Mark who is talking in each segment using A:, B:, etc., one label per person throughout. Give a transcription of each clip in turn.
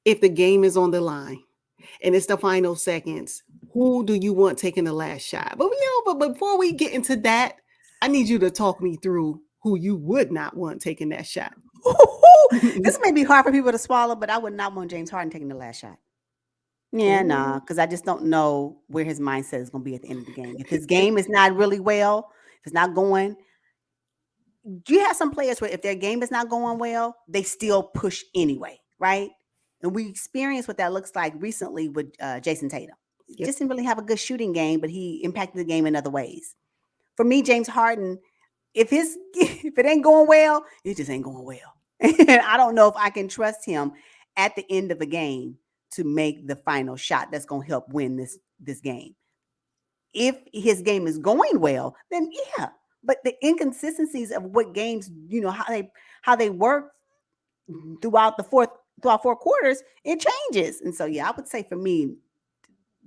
A: if the game is on the line and it's the final seconds, who do you want taking the last shot? But before we get into that, I need you to talk me through who you would not want taking that shot.
B: This may be hard for people to swallow, but I would not want James Harden taking the last shot. Yeah, nah,
A: Ooh.
B: because I just don't know where his mindset is going to be at the end of the game. If his game is not really well, if it's not going, you have some players where if their game is not going well, they still push anyway, right? And we experienced what that looks like recently with Jason Tatum.
A: Yep.
B: Just didn't really have a good shooting game, but he impacted the game in other ways. For me, James Harden, if it ain't going well, it just ain't going well. And I don't know if I can trust him at the end of the game to make the final shot that's going to help win this game. If his game is going well, then yeah. But the inconsistencies of what games, how they work throughout 4 quarters, it changes. And so yeah, I would say for me,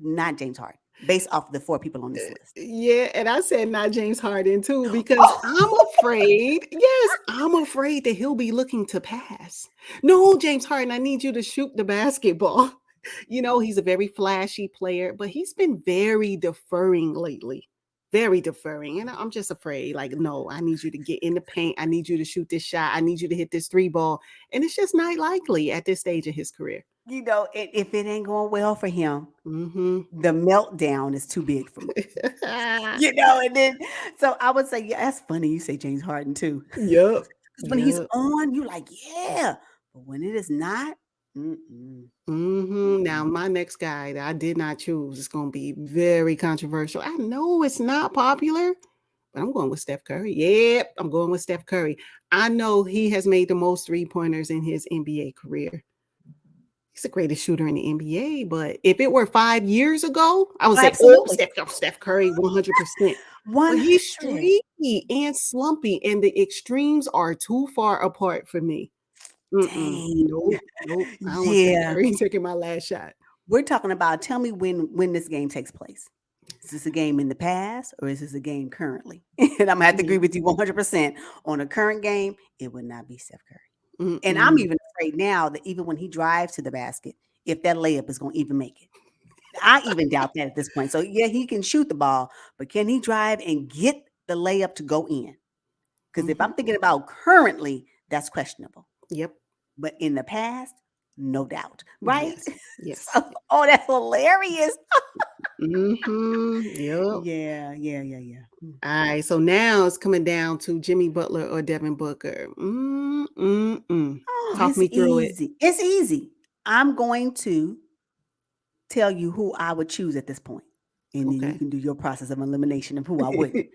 B: not James Harden, based off of the 4 people on this list.
A: Yeah, and I said not James Harden too, because I'm afraid, yes, I'm afraid that he'll be looking to pass. No, James Harden, I need you to shoot the basketball. He's a very flashy player, but he's been very deferring lately. Very deferring. And I'm just afraid, like, no, I need you to get in the paint. I need you to shoot this shot. I need you to hit this 3 ball. And it's just not likely at this stage of his career.
B: If it ain't going well for him,
A: Mm-hmm.
B: the meltdown is too big for me. And then so I would say, yeah, that's funny. You say James Harden too.
A: Yep.
B: Because when he's on, you like, yeah. But when it is not,
A: Now, my next guy that I did not choose is going to be very controversial. I know it's not popular, but I'm going with Steph Curry. Yep, I'm going with Steph Curry. I know he has made the most 3-pointers in his NBA career. He's the greatest shooter in the NBA, but if it were 5 years ago, I would say,
B: absolutely.
A: Steph Curry, 100%. But
B: 100.
A: he's streaky and slumpy, and the extremes are too far apart for me.
B: Dang.
A: Nope. I don't want Steph
B: Yeah.
A: Curry taking my last shot.
B: We're talking about, tell me when this game takes place. Is this a game in the past or is this a game currently? And I'm going to have to agree with you 100%. On a current game, it would not be Steph Curry. And I'm even afraid now that even when he drives to the basket, if that layup is going to even make it. I even doubt that at this point. So, yeah, he can shoot the ball, but can he drive and get the layup to go in? Because if I'm thinking about currently, that's questionable.
A: Yep.
B: But in the past, no doubt. Right?
A: Yes.
B: So, that's hilarious.
A: Yep.
B: Yeah.
A: All right. So now it's coming down to Jimmy Butler or Devin Booker.
B: Oh,
A: Talk
B: it's
A: me through it.
B: easy. It's easy. I'm going to tell you who I would choose at this point. And then you
A: Okay.
B: can do your process of elimination of who I wouldn't.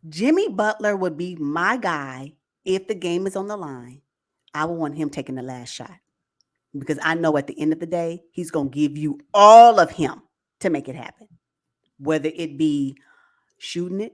B: Jimmy Butler would be my guy if the game is on the line. I would want him taking the last shot because I know at the end of the day, he's going to give you all of him to make it happen. Whether it be shooting it,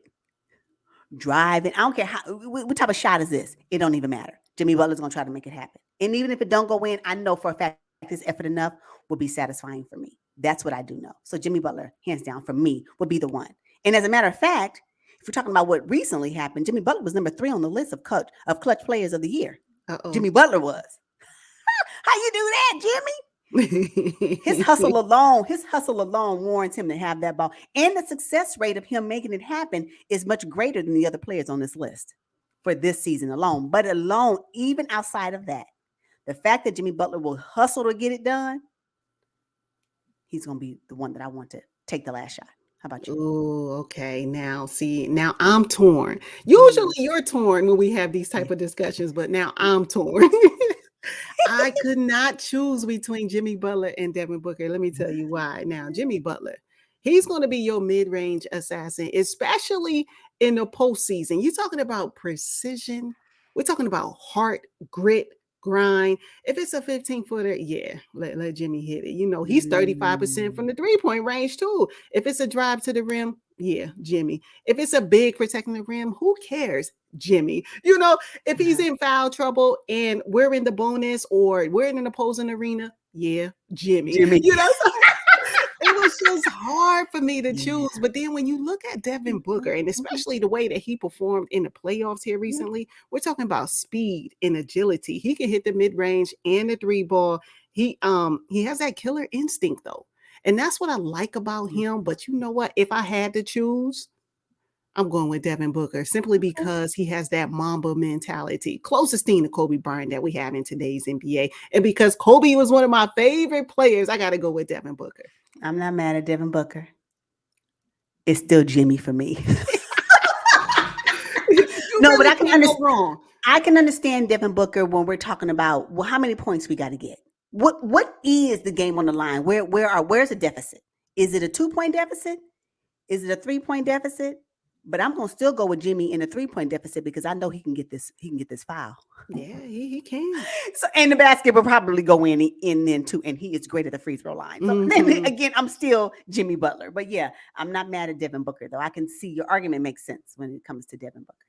B: driving, I don't care what type of shot is this. It don't even matter. Jimmy Butler's going to try to make it happen. And even if it don't go in, I know for a fact this effort enough will be satisfying for me. That's what I do know. So Jimmy Butler, hands down, for me, would be the one. And as a matter of fact, if we're talking about what recently happened, Jimmy Butler was number 3 on the list of clutch players of the year. Jimmy Butler was. How you do that, Jimmy? His hustle alone warrants him to have that ball. And the success rate of him making it happen is much greater than the other players on this list for this season alone. But even outside of that, the fact that Jimmy Butler will hustle to get it done, he's going to be the one that I want to take the last shot. How about you?
A: Oh, okay. Now I'm torn. Usually you're torn when we have these type of discussions, but now I'm torn. I could not choose between Jimmy Butler and Devin Booker. Let me tell you why. Now, Jimmy Butler, he's going to be your mid-range assassin, especially in the postseason. You're talking about precision. We're talking about heart, grit, grind. If it's a 15-footer, yeah, let Jimmy hit it. He's 35% from the 3-point range too. If it's a drive to the rim, yeah, Jimmy. If it's a big protecting the rim, who cares? Jimmy. If he's in foul trouble and we're in the bonus or we're in an opposing arena, yeah, Jimmy. It was just hard for me to choose. But then when you look at Devin Booker, and especially the way that he performed in the playoffs here recently, we're talking about speed and agility. He can hit the mid-range and the 3 ball. He has that killer instinct though. And that's what I like about him. But you know what? If I had to choose, I'm going with Devin Booker simply
B: Okay.
A: because he has that Mamba mentality, closest thing to Kobe Bryant that we have in today's NBA. And because Kobe was one of my favorite players, I got to go with Devin Booker.
B: I'm not mad at Devin Booker. It's still Jimmy for me.
A: You
B: No, but
A: really
B: I can
A: can't go
B: understand.
A: wrong.
B: I can understand Devin Booker when we're talking about, well, how many points we got to get. What is the game on the line? Where's the deficit? Is it a 2-point deficit? Is it a 3-point deficit? But I'm gonna still go with Jimmy in a 3-point deficit because I know he can get this. He can get this foul.
A: Yeah, he can.
B: So and the basket will probably go in then too. And he is great at the free throw line. So then
A: Mhm.
B: again, I'm still Jimmy Butler. But yeah, I'm not mad at Devin Booker though. I can see your argument makes sense when it comes to Devin Booker.